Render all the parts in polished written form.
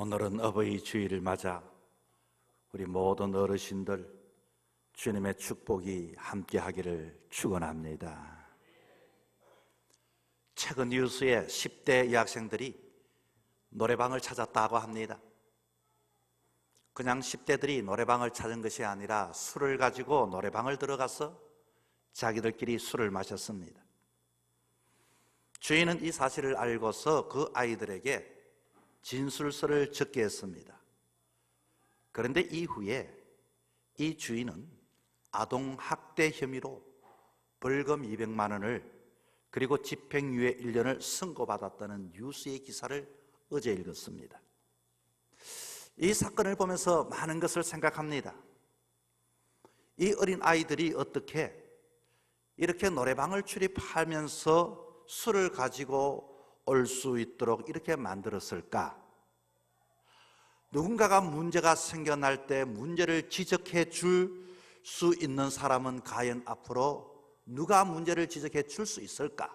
오늘은 어버이 주일을 맞아 우리 모든 어르신들 주님의 축복이 함께하기를 축원합니다. 최근 뉴스에 10대 여학생들이 노래방을 찾았다고 합니다. 그냥 10대들이 노래방을 찾은 것이 아니라 술을 가지고 노래방을 들어가서 자기들끼리 술을 마셨습니다. 주인은 이 사실을 알고서 그 아이들에게 진술서를 적게 했습니다. 그런데 이후에 이 주인은 아동학대 혐의로 벌금 200만 원을 그리고 집행유예 1년을 선고받았다는 뉴스의 기사를 어제 읽었습니다. 이 사건을 보면서 많은 것을 생각합니다. 이 어린 아이들이 어떻게 이렇게 노래방을 출입하면서 술을 가지고 올 수 있도록 이렇게 만들었을까? 누군가가 문제가 생겨날 때 문제를 지적해 줄 수 있는 사람은 과연 앞으로 누가 문제를 지적해 줄 수 있을까?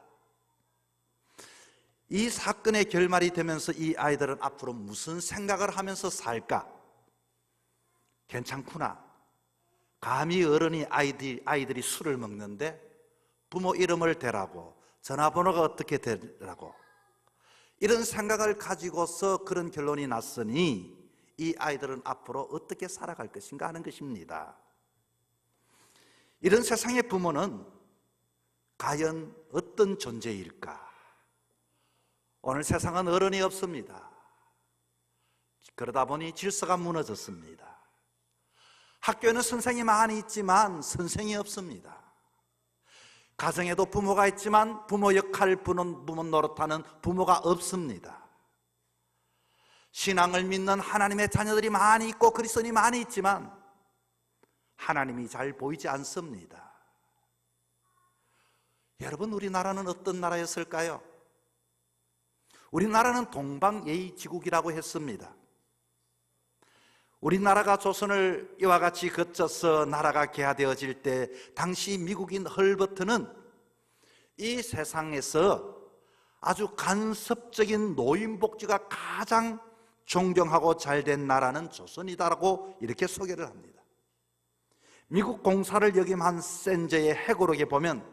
이 사건의 결말이 되면서 이 아이들은 앞으로 무슨 생각을 하면서 살까? 괜찮구나. 감히 어른이 아이들이 술을 먹는데 부모 이름을 대라고, 전화번호가 어떻게 되라고, 이런 생각을 가지고서 그런 결론이 났으니 이 아이들은 앞으로 어떻게 살아갈 것인가 하는 것입니다. 이런 세상의 부모는 과연 어떤 존재일까? 오늘 세상은 어른이 없습니다. 그러다 보니 질서가 무너졌습니다. 학교에는 선생이 많이 있지만 선생이 없습니다. 가정에도 부모가 있지만 부모 역할, 부모 노릇하는 부모가 없습니다. 신앙을 믿는 하나님의 자녀들이 많이 있고 그리스도인이 많이 있지만 하나님이 잘 보이지 않습니다. 여러분, 우리나라는 어떤 나라였을까요? 우리나라는 동방예의지국이라고 했습니다. 우리나라가 조선을 이와 같이 거쳐서 나라가 개화되어질 때 당시 미국인 헐버트는 이 세상에서 아주 간섭적인 노인복지가 가장 존경하고 잘된 나라는 조선이다라고 이렇게 소개를 합니다. 미국 공사를 역임한 센저의 해고록에 보면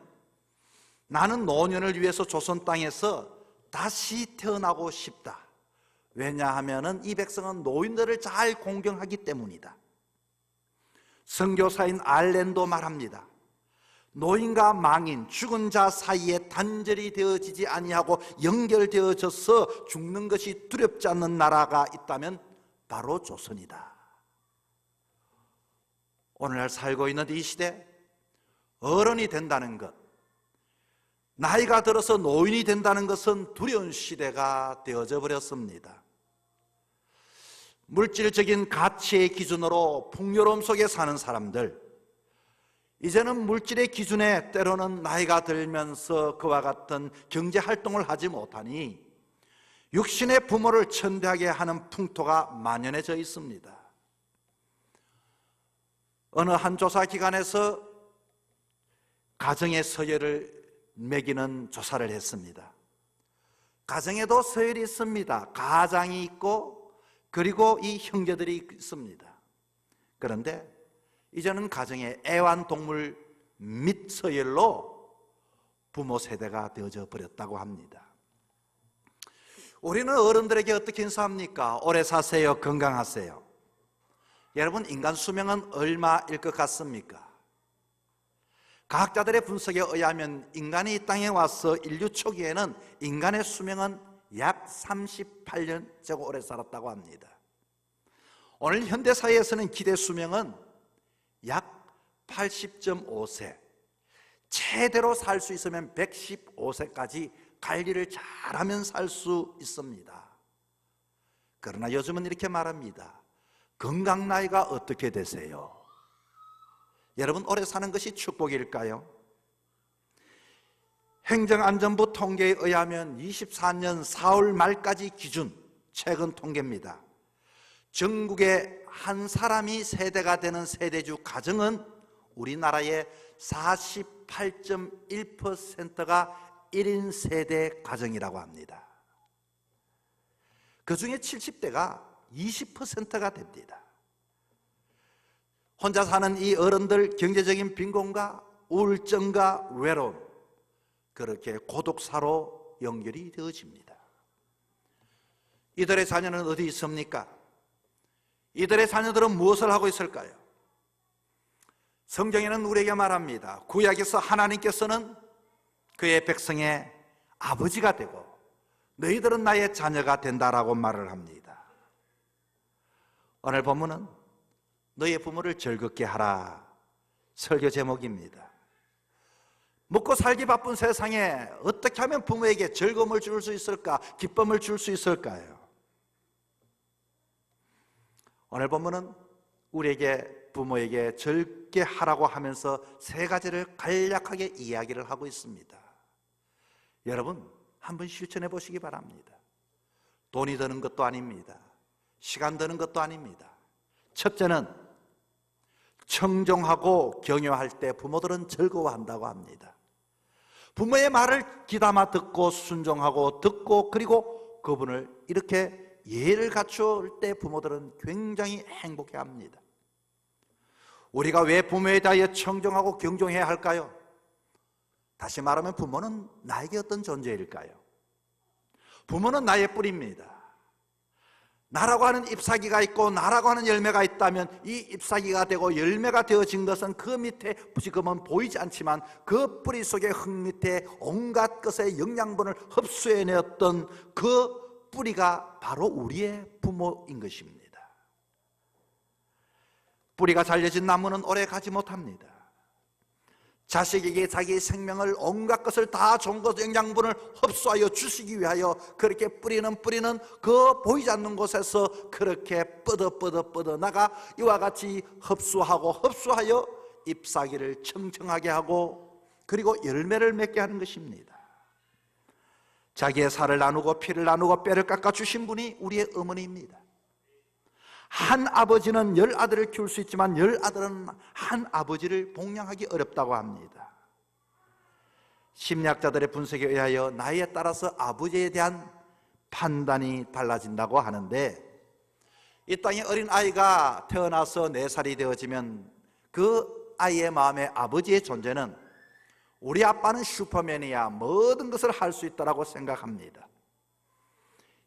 나는 노년을 위해서 조선 땅에서 다시 태어나고 싶다. 왜냐하면 이 백성은 노인들을 잘 공경하기 때문이다. 선교사인 알렌도 말합니다. 노인과 망인, 죽은 자 사이에 단절이 되어지지 아니하고 연결되어져서 죽는 것이 두렵지 않는 나라가 있다면 바로 조선이다. 오늘날 살고 있는 이 시대, 어른이 된다는 것, 나이가 들어서 노인이 된다는 것은 두려운 시대가 되어져 버렸습니다. 물질적인 가치의 기준으로 풍요로움 속에 사는 사람들, 이제는 물질의 기준에 때로는 나이가 들면서 그와 같은 경제활동을 하지 못하니 육신의 부모를 천대하게 하는 풍토가 만연해져 있습니다. 어느 한 조사기관에서 가정의 서열을 매기는 조사를 했습니다. 가정에도 서열이 있습니다. 가장이 있고 그리고 이 형제들이 있습니다. 그런데 이제는 가정의 애완동물 및 서열로 부모 세대가 되어져 버렸다고 합니다. 우리는 어른들에게 어떻게 인사합니까? 오래 사세요, 건강하세요. 여러분, 인간 수명은 얼마일 것 같습니까? 과학자들의 분석에 의하면 인간이 이 땅에 와서 인류 초기에는 인간의 수명은 약 38년 오래 살았다고 합니다. 오늘 현대사회에서는 기대 수명은 약 80.5세, 제대로 살 수 있으면 115세까지 관리를 잘하면 살 수 있습니다. 그러나 요즘은 이렇게 말합니다. 건강 나이가 어떻게 되세요? 여러분, 오래 사는 것이 축복일까요? 행정안전부 통계에 의하면 24년 4월 말까지 기준, 최근 통계입니다. 전국에 한 사람이 세대가 되는 세대주 가정은 우리나라의 48.1%가 1인 세대 가정이라고 합니다. 그 중에 70대가 20%가 됩니다. 혼자 사는 이 어른들 경제적인 빈곤과 우울증과 외로움, 그렇게 고독사로 연결이 되어집니다. 이들의 자녀는 어디 있습니까? 이들의 자녀들은 무엇을 하고 있을까요? 성경에는 우리에게 말합니다. 구약에서 하나님께서는 그의 백성의 아버지가 되고 너희들은 나의 자녀가 된다라고 말을 합니다. 오늘 본문은 너의 부모를 즐겁게 하라 설교 제목입니다. 먹고 살기 바쁜 세상에 어떻게 하면 부모에게 즐거움을 줄 수 있을까? 기쁨을 줄 수 있을까요? 오늘 본문은 우리에게 부모에게 즐겁게 하라고 하면서 세 가지를 간략하게 이야기를 하고 있습니다. 여러분 한번 실천해 보시기 바랍니다. 돈이 드는 것도 아닙니다. 시간 드는 것도 아닙니다. 첫째는 청종하고 경효할 때 부모들은 즐거워한다고 합니다. 부모의 말을 귀담아 듣고 순종하고 듣고 그리고 그분을 이렇게 예를 갖출 때 부모들은 굉장히 행복해합니다. 우리가 왜 부모에 대하여 청종하고 경종해야 할까요? 다시 말하면 부모는 나에게 어떤 존재일까요? 부모는 나의 뿌리입니다. 나라고 하는 잎사귀가 있고 나라고 하는 열매가 있다면 이 잎사귀가 되고 열매가 되어진 것은 그 밑에 지금은 보이지 않지만 그 뿌리 속의 흙 밑에 온갖 것의 영양분을 흡수해내었던 그 뿌리가 바로 우리의 부모인 것입니다. 뿌리가 잘려진 나무는 오래 가지 못합니다. 자식에게 자기의 생명을 온갖 것을 다 좋은 것 영양분을 흡수하여 주시기 위하여 그렇게 뿌리는 그 보이지 않는 곳에서 그렇게 뻗어 나가 이와 같이 흡수하여 잎사귀를 청청하게 하고 그리고 열매를 맺게 하는 것입니다. 자기의 살을 나누고 피를 나누고 뼈를 깎아 주신 분이 우리의 어머니입니다. 한 아버지는 10아들을 키울 수 있지만 10아들은 한 아버지를 봉양하기 어렵다고 합니다. 심리학자들의 분석에 의하여 나이에 따라서 아버지에 대한 판단이 달라진다고 하는데 이 땅에 어린 아이가 태어나서 4살이 되어지면 그 아이의 마음에 아버지의 존재는 우리 아빠는 슈퍼맨이야 모든 것을 할 수 있다고 생각합니다.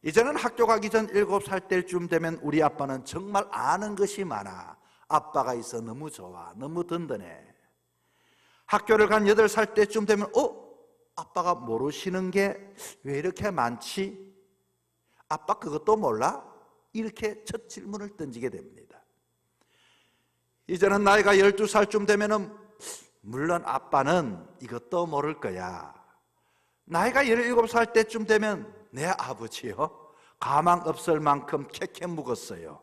이제는 학교 가기 전 7살 때쯤 되면 우리 아빠는 정말 아는 것이 많아. 아빠가 있어 너무 좋아. 너무 든든해. 학교를 간 8살 때쯤 되면 아빠가 모르시는 게 왜 이렇게 많지? 아빠 그것도 몰라? 이렇게 첫 질문을 던지게 됩니다. 이제는 나이가 12살쯤 되면은 물론 아빠는 이것도 모를 거야. 나이가 17살 때쯤 되면 내 아버지요? 가망 없을 만큼 캐캐 묵었어요.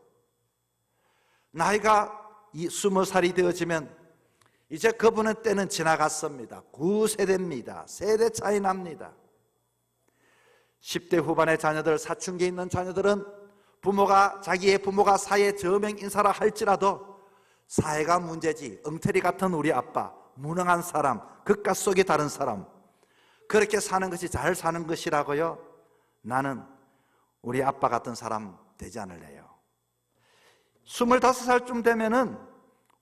나이가 20살이 되어지면 이제 그분의 때는 지나갔습니다. 9세대입니다. 세대 차이 납니다. 10대 후반의 자녀들, 사춘기에 있는 자녀들은 자기의 부모가 사회 저명 인사라 할지라도 사회가 문제지, 엉터리 같은 우리 아빠, 무능한 사람, 겉과 속이 다른 사람, 그렇게 사는 것이 잘 사는 것이라고요? 나는 우리 아빠 같은 사람 되지 않을래요. 25살쯤 되면은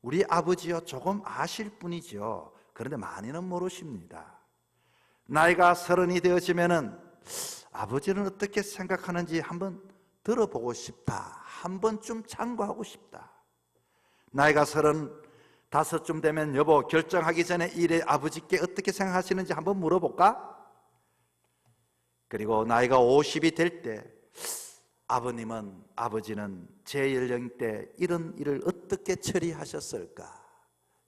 우리 아버지요 조금 아실 뿐이죠. 그런데 많이는 모르십니다. 나이가 30이 되어지면은 아버지는 어떻게 생각하는지 한번 들어보고 싶다. 한 번쯤 참고하고 싶다. 나이가 35쯤 되면 여보 결정하기 전에 이래 아버지께 어떻게 생각하시는지 한번 물어볼까? 그리고 나이가 50이 될 때 아버지는 제 연령 때 이런 일을 어떻게 처리하셨을까?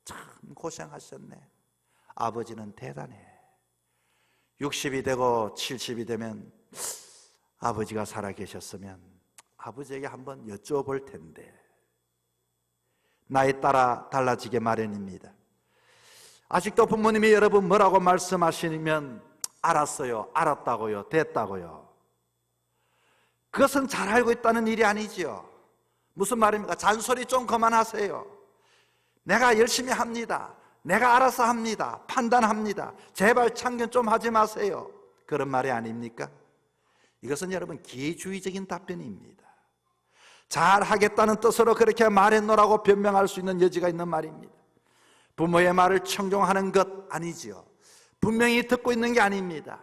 참 고생하셨네. 아버지는 대단해. 60이 되고 70이 되면 아버지가 살아계셨으면 아버지에게 한번 여쭤볼 텐데 나이에 따라 달라지게 마련입니다. 아직도 부모님이 여러분 뭐라고 말씀하시면 알았어요, 알았다고요, 됐다고요. 그것은 잘 알고 있다는 일이 아니지요. 무슨 말입니까? 잔소리 좀 그만하세요. 내가 열심히 합니다. 내가 알아서 합니다. 판단합니다. 제발 참견 좀 하지 마세요. 그런 말이 아닙니까? 이것은 여러분 기회주의적인 답변입니다. 잘하겠다는 뜻으로 그렇게 말했노라고 변명할 수 있는 여지가 있는 말입니다. 부모의 말을 청종하는 것 아니지요. 분명히 듣고 있는 게 아닙니다.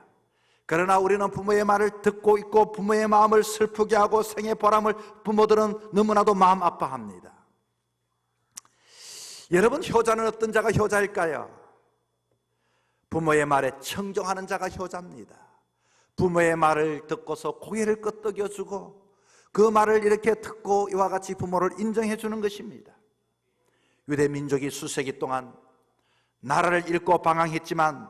그러나 우리는 부모의 말을 듣고 있고 부모의 마음을 슬프게 하고 생의 보람을 부모들은 너무나도 마음 아파합니다. 여러분, 효자는 어떤 자가 효자일까요? 부모의 말에 청종하는 자가 효자입니다. 부모의 말을 듣고서 고개를 끄덕여주고 그 말을 이렇게 듣고 이와 같이 부모를 인정해 주는 것입니다. 유대 민족이 수세기 동안 나라를 잃고 방황했지만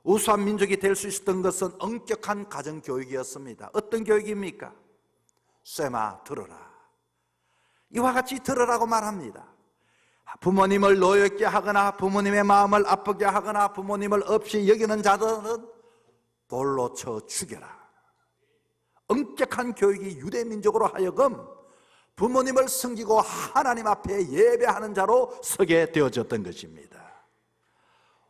우수한 민족이 될 수 있었던 것은 엄격한 가정교육이었습니다. 어떤 교육입니까? 쇠마 들어라, 이와 같이 들으라고 말합니다. 부모님을 노엽게 하거나 부모님의 마음을 아프게 하거나 부모님을 없이 여기는 자들은 돌로 쳐 죽여라. 엄격한 교육이 유대 민족으로 하여금 부모님을 섬기고 하나님 앞에 예배하는 자로 서게 되어졌던 것입니다.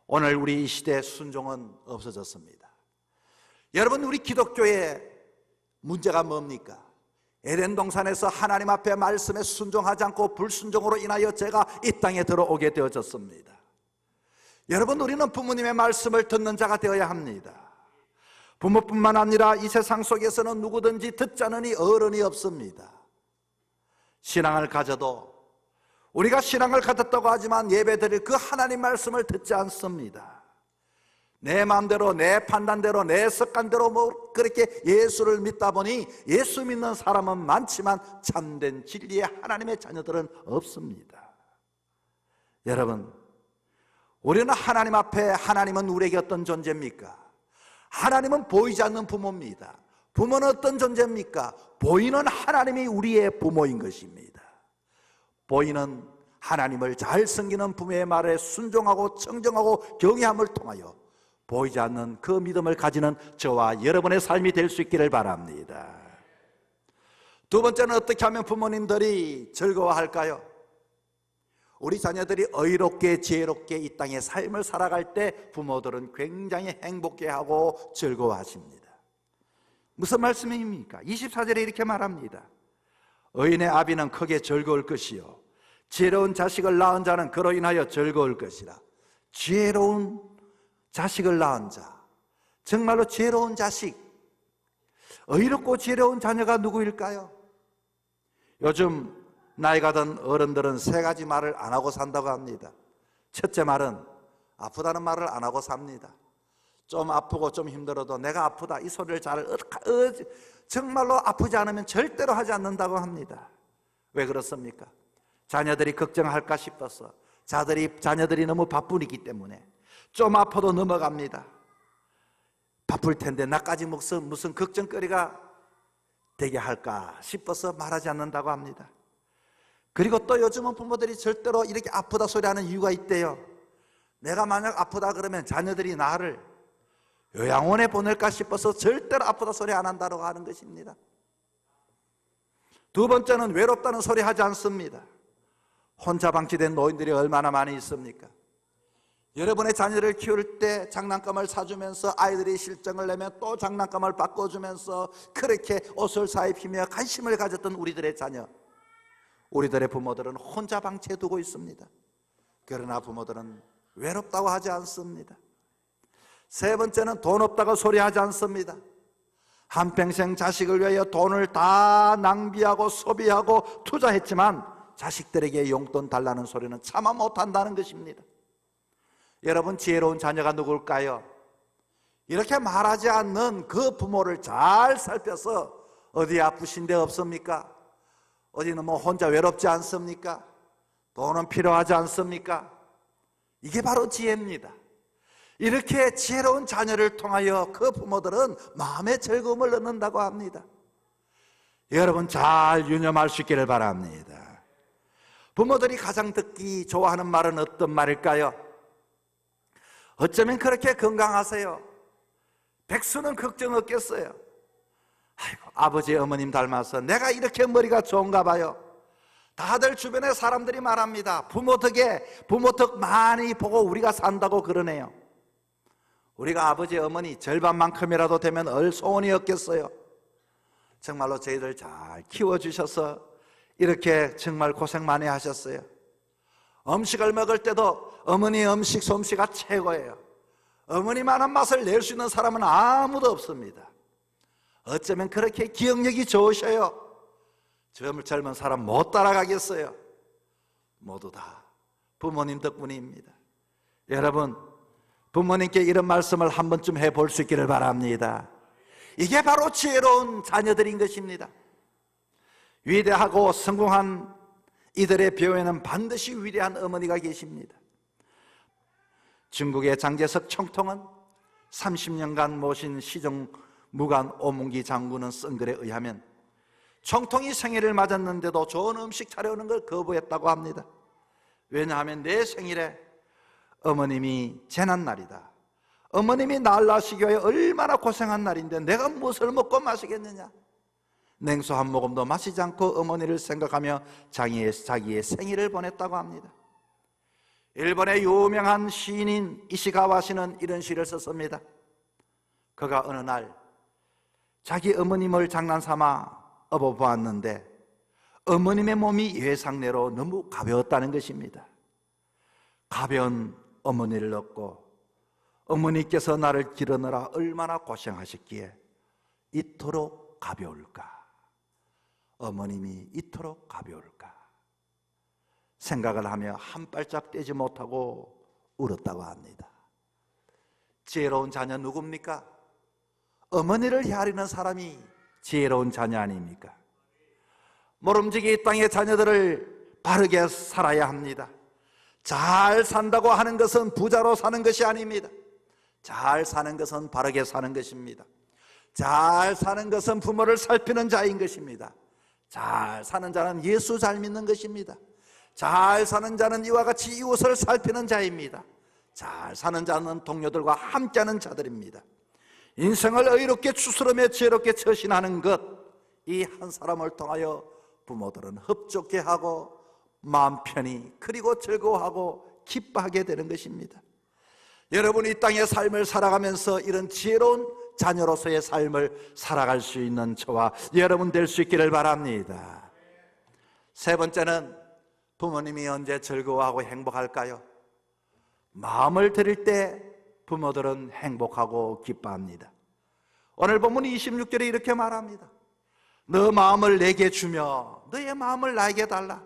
오늘 우리 이 시대의 순종은 없어졌습니다. 여러분, 우리 기독교의 문제가 뭡니까? 에덴 동산에서 하나님 앞에 말씀에 순종하지 않고 불순종으로 인하여 죄가 이 땅에 들어오게 되어졌습니다. 여러분, 우리는 부모님의 말씀을 듣는 자가 되어야 합니다. 부모뿐만 아니라 이 세상 속에서는 누구든지 듣지 않으니 어른이 없습니다. 신앙을 가져도 우리가 신앙을 가졌다고 하지만 예배드릴 그 하나님 말씀을 듣지 않습니다. 내 마음대로, 내 판단대로, 내 습관대로 그렇게 예수를 믿다 보니 예수 믿는 사람은 많지만 참된 진리의 하나님의 자녀들은 없습니다. 여러분, 우리는 하나님 앞에, 하나님은 우리에게 어떤 존재입니까? 하나님은 보이지 않는 부모입니다. 부모는 어떤 존재입니까? 보이는 하나님이 우리의 부모인 것입니다. 보이는 하나님을 잘 섬기는 부모의 말에 순종하고 청정하고 경외함을 통하여 보이지 않는 그 믿음을 가지는 저와 여러분의 삶이 될 수 있기를 바랍니다. 두 번째는 어떻게 하면 부모님들이 즐거워할까요? 우리 자녀들이 의롭게 지혜롭게 이 땅의 삶을 살아갈 때 부모들은 굉장히 행복해하고 즐거워하십니다. 무슨 말씀입니까? 24절에 이렇게 말합니다. 의인의 아비는 크게 즐거울 것이요 지혜로운 자식을 낳은 자는 그로 인하여 즐거울 것이라. 지혜로운 자식을 낳은 자, 정말로 지혜로운 자식, 의롭고 지혜로운 자녀가 누구일까요? 요즘 나이가 든 어른들은 세 가지 말을 안 하고 산다고 합니다. 첫째 말은 아프다는 말을 안 하고 삽니다. 좀 아프고 좀 힘들어도 내가 아프다 이 소리를 정말로 아프지 않으면 절대로 하지 않는다고 합니다. 왜 그렇습니까? 자녀들이 걱정할까 싶어서, 자녀들이 너무 바쁘기 때문에 좀 아파도 넘어갑니다. 바쁠 텐데 나까지 무슨 걱정거리가 되게 할까 싶어서 말하지 않는다고 합니다. 그리고 또 요즘은 부모들이 절대로 이렇게 아프다 소리하는 이유가 있대요. 내가 만약 아프다 그러면 자녀들이 나를 요양원에 보낼까 싶어서 절대로 아프다 소리 안 한다고 하는 것입니다. 두 번째는 외롭다는 소리 하지 않습니다. 혼자 방치된 노인들이 얼마나 많이 있습니까? 여러분의 자녀를 키울 때 장난감을 사주면서 아이들이 실정을 내면 또 장난감을 바꿔주면서 그렇게 옷을 사입히며 관심을 가졌던 우리들의 자녀, 우리들의 부모들은 혼자 방치해 두고 있습니다. 그러나 부모들은 외롭다고 하지 않습니다. 세 번째는 돈 없다고 소리하지 않습니다. 한평생 자식을 위하여 돈을 다 낭비하고 소비하고 투자했지만 자식들에게 용돈 달라는 소리는 차마 못한다는 것입니다. 여러분, 지혜로운 자녀가 누굴까요? 이렇게 말하지 않는 그 부모를 잘 살펴서 어디 아프신 데 없습니까? 어디는 혼자 외롭지 않습니까? 돈은 필요하지 않습니까? 이게 바로 지혜입니다. 이렇게 지혜로운 자녀를 통하여 그 부모들은 마음의 즐거움을 얻는다고 합니다. 여러분, 잘 유념할 수 있기를 바랍니다. 부모들이 가장 듣기 좋아하는 말은 어떤 말일까요? 어쩌면 그렇게 건강하세요. 백수는 걱정 없겠어요. 아이고, 아버지 어머님 닮아서 내가 이렇게 머리가 좋은가 봐요. 다들 주변에 사람들이 말합니다. 부모 덕 많이 보고 우리가 산다고 그러네요. 우리가 아버지 어머니 절반만큼이라도 되면 얼 소원이 없겠어요. 정말로 저희들 잘 키워주셔서 이렇게 정말 고생 많이 하셨어요. 음식을 먹을 때도 어머니 음식 솜씨가 최고예요. 어머니만한 맛을 낼 수 있는 사람은 아무도 없습니다. 어쩌면 그렇게 기억력이 좋으셔요. 젊은 사람 못 따라가겠어요. 모두 다 부모님 덕분입니다. 여러분, 부모님께 이런 말씀을 한 번쯤 해볼 수 있기를 바랍니다. 이게 바로 지혜로운 자녀들인 것입니다. 위대하고 성공한 이들의 배후에는 반드시 위대한 어머니가 계십니다. 중국의 장제석 총통은 30년간 모신 시종 무관 오문기 장군은 쓴 글에 의하면 총통이 생일을 맞았는데도 좋은 음식 차려오는 걸 거부했다고 합니다. 왜냐하면 내 생일에 어머님이 재난날이다, 어머님이 날 낳으시기 위해 얼마나 고생한 날인데 내가 무엇을 먹고 마시겠느냐, 냉수 한 모금도 마시지 않고 어머니를 생각하며 자기의 생일을 보냈다고 합니다. 일본의 유명한 시인인 이시가와 씨는 이런 시를 썼습니다. 그가 어느 날 자기 어머님을 장난삼아 업어보았는데 어머님의 몸이 예상대로 너무 가벼웠다는 것입니다. 가벼운 어머니를 얻고 어머니께서 나를 기르느라 얼마나 고생하셨기에 이토록 가벼울까? 어머님이 이토록 가벼울까? 생각을 하며 한 발짝 떼지 못하고 울었다고 합니다. 지혜로운 자녀 누굽니까? 어머니를 헤아리는 사람이 지혜로운 자녀 아닙니까? 모름지기 이 땅의 자녀들을 바르게 살아야 합니다. 잘 산다고 하는 것은 부자로 사는 것이 아닙니다. 잘 사는 것은 바르게 사는 것입니다. 잘 사는 것은 부모를 살피는 자인 것입니다. 잘 사는 자는 예수 잘 믿는 것입니다. 잘 사는 자는 이와 같이 이웃을 살피는 자입니다. 잘 사는 자는 동료들과 함께하는 자들입니다. 인생을 의롭게 추스르며 지혜롭게 처신하는 것, 이 한 사람을 통하여 부모들은 흡족해 하고 마음 편히 그리고 즐거워하고 기뻐하게 되는 것입니다. 여러분이 이 땅의 삶을 살아가면서 이런 지혜로운 자녀로서의 삶을 살아갈 수 있는 저와 여러분 될 수 있기를 바랍니다. 세 번째는 부모님이 언제 즐거워하고 행복할까요? 마음을 드릴 때 부모들은 행복하고 기뻐합니다. 오늘 본문 26절에 이렇게 말합니다. 너 마음을 내게 주며 너의 마음을 나에게 달라.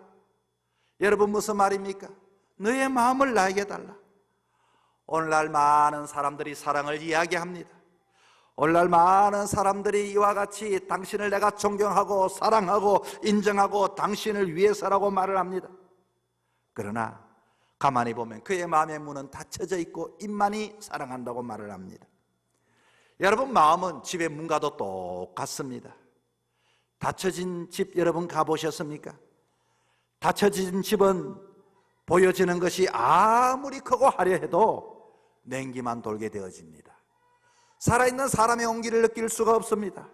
여러분 무슨 말입니까? 너의 마음을 나에게 달라. 오늘날 많은 사람들이 사랑을 이야기합니다. 오늘날 많은 사람들이 이와 같이 당신을 내가 존경하고 사랑하고 인정하고 당신을 위해서라고 말을 합니다. 그러나 가만히 보면 그의 마음의 문은 닫혀져 있고 입만이 사랑한다고 말을 합니다. 여러분, 마음은 집의 문과도 똑같습니다. 닫혀진 집 여러분 가보셨습니까? 닫혀진 집은 보여지는 것이 아무리 크고 화려해도 냉기만 돌게 되어집니다. 살아있는 사람의 온기를 느낄 수가 없습니다.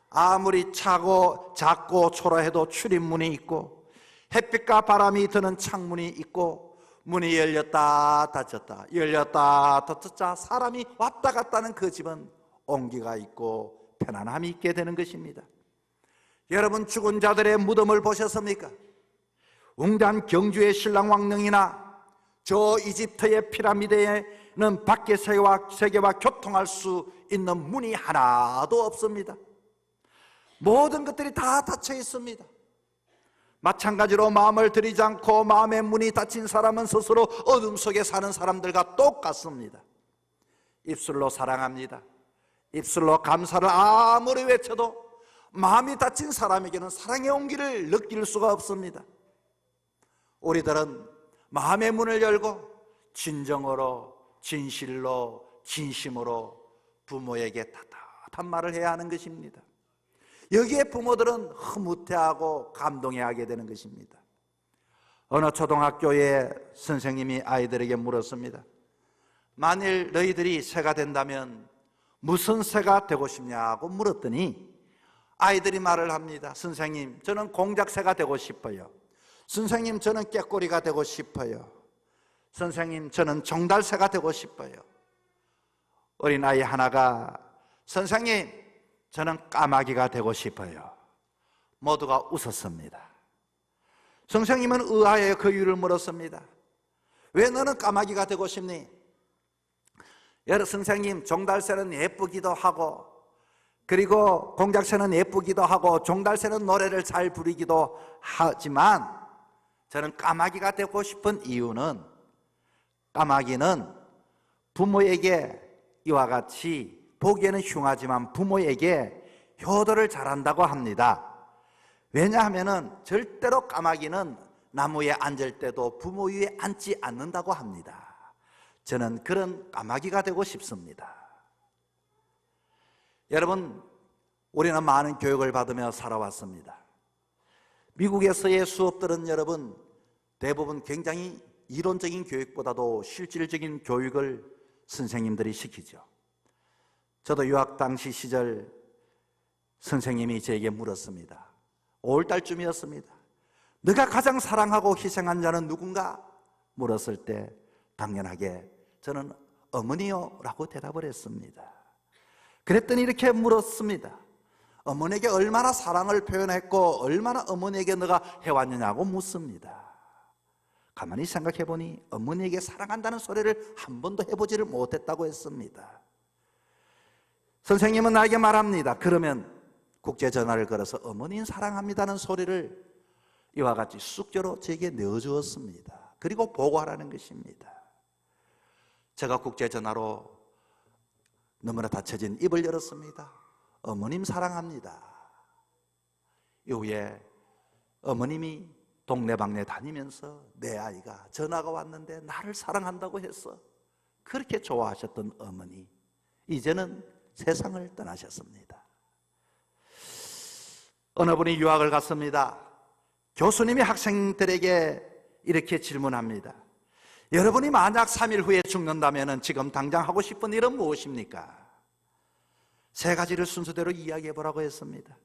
아무리 작고 초라해도 출입문이 있고 햇빛과 바람이 드는 창문이 있고 문이 열렸다 닫혔다 열렸다 닫혔다 사람이 왔다 갔다 하는 그 집은 온기가 있고 편안함이 있게 되는 것입니다. 여러분, 죽은 자들의 무덤을 보셨습니까? 웅단 경주의 신랑 왕릉이나 저 이집트의 피라미드에는 밖의 세계와 교통할 수 있는 문이 하나도 없습니다. 모든 것들이 다 닫혀 있습니다. 마찬가지로 마음을 들이지 않고 마음의 문이 닫힌 사람은 스스로 어둠 속에 사는 사람들과 똑같습니다. 입술로 사랑합니다. 입술로 감사를 아무리 외쳐도 마음이 닫힌 사람에게는 사랑의 온기를 느낄 수가 없습니다. 우리들은 마음의 문을 열고 진정으로 진실로 진심으로 부모에게 따뜻한 말을 해야 하는 것입니다. 여기에 부모들은 흐뭇해하고 감동해하게 되는 것입니다. 어느 초등학교의 선생님이 아이들에게 물었습니다. 만일 너희들이 새가 된다면 무슨 새가 되고 싶냐고 물었더니 아이들이 말을 합니다. 선생님, 저는 공작새가 되고 싶어요. 선생님, 저는 꾀꼬리가 되고 싶어요. 선생님, 저는 종달새가 되고 싶어요. 어린아이 하나가 선생님, 저는 까마귀가 되고 싶어요. 모두가 웃었습니다. 선생님은 의아해 그 이유를 물었습니다. 왜 너는 까마귀가 되고 싶니? 여러 선생님, 종달새는 예쁘기도 하고, 그리고 공작새는 예쁘기도 하고, 종달새는 노래를 잘 부르기도 하지만 저는 까마귀가 되고 싶은 이유는, 까마귀는 부모에게 이와 같이 보기에는 흉하지만 부모에게 효도를 잘한다고 합니다. 왜냐하면 절대로 까마귀는 나무에 앉을 때도 부모 위에 앉지 않는다고 합니다. 저는 그런 까마귀가 되고 싶습니다. 여러분, 우리는 많은 교육을 받으며 살아왔습니다. 미국에서의 수업들은 여러분 대부분 굉장히 이론적인 교육보다도 실질적인 교육을 선생님들이 시키죠. 저도 유학 당시 시절 선생님이 저에게 물었습니다. 5월달쯤이었습니다. 네가 가장 사랑하고 희생한 자는 누군가? 물었을 때 당연하게 저는 어머니요 라고 대답을 했습니다. 그랬더니 이렇게 물었습니다. 어머니에게 얼마나 사랑을 표현했고 얼마나 어머니에게 너가 해왔느냐고 묻습니다. 가만히 생각해 보니 어머니에게 사랑한다는 소리를 한 번도 해보지를 못했다고 했습니다. 선생님은 나에게 말합니다. 그러면 국제전화를 걸어서 어머니는 사랑합니다는 소리를 이와 같이 숙제로 제게 내어주었습니다. 그리고 보고하라는 것입니다. 제가 국제전화로 너무나 다쳐진 입을 열었습니다. 어머님 사랑합니다. 이후에 어머님이 동네방네 다니면서 내 아이가 전화가 왔는데 나를 사랑한다고 했어. 그렇게 좋아하셨던 어머니, 이제는 세상을 떠나셨습니다. 어느 분이 유학을 갔습니다. 교수님이 학생들에게 이렇게 질문합니다. 여러분이 만약 3일 후에 죽는다면 지금 당장 하고 싶은 일은 무엇입니까? 3가지를 순서대로 이야기해 보라고 했습니다.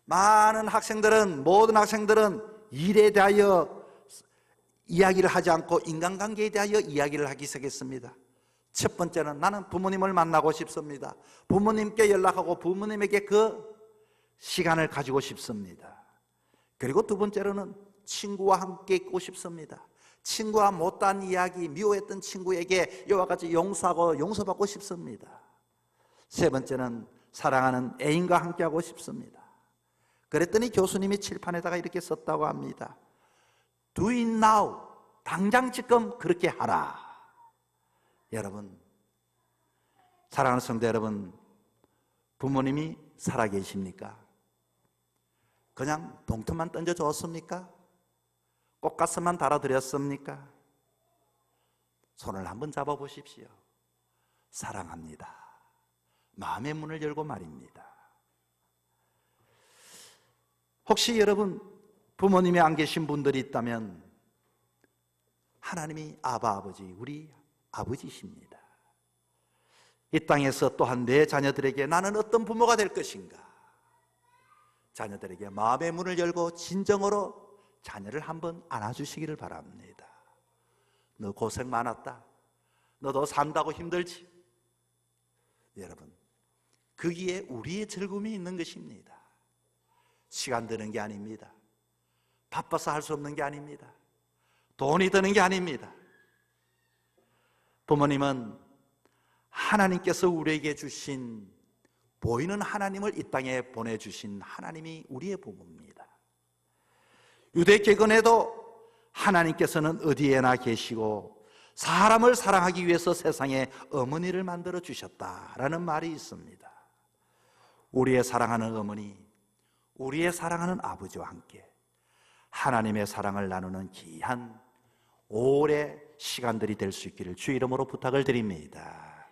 많은 학생들은, 모든 학생들은 일에 대하여 이야기를 하지 않고 인간관계에 대하여 이야기를 하기 시작했습니다. 첫 번째는 나는 부모님을 만나고 싶습니다. 부모님께 연락하고 부모님에게 그 시간을 가지고 싶습니다. 그리고 두 번째로는 친구와 함께 있고 싶습니다. 친구와 못한 이야기, 미워했던 친구에게 이와 같이 용서하고 용서받고 싶습니다. 세 번째는 사랑하는 애인과 함께하고 싶습니다. 그랬더니 교수님이 칠판에다가 이렇게 썼다고 합니다. Do it now. 당장 지금 그렇게 하라. 여러분, 사랑하는 성도 여러분, 부모님이 살아계십니까? 그냥 봉투만 던져줬습니까? 꽃가슴만 달아드렸습니까? 손을 한번 잡아보십시오. 사랑합니다. 마음의 문을 열고 말입니다. 혹시 여러분 부모님이 안 계신 분들이 있다면 하나님이 아버지, 우리 아버지십니다. 이 땅에서 또한 내 자녀들에게 나는 어떤 부모가 될 것인가? 자녀들에게 마음의 문을 열고 진정으로 자녀를 한번 안아주시기를 바랍니다. 너 고생 많았다. 너도 산다고 힘들지? 여러분, 거기에 우리의 즐거움이 있는 것입니다. 시간 드는 게 아닙니다. 바빠서 할 수 없는 게 아닙니다. 돈이 드는 게 아닙니다. 부모님은 하나님께서 우리에게 주신, 보이는 하나님을 이 땅에 보내주신 하나님이 우리의 부모입니다. 유대개근에도 하나님께서는 어디에나 계시고 사람을 사랑하기 위해서 세상에 어머니를 만들어 주셨다라는 말이 있습니다. 우리의 사랑하는 어머니, 우리의 사랑하는 아버지와 함께 하나님의 사랑을 나누는 귀한 오래 시간들이 될 수 있기를 주의 이름으로 부탁을 드립니다.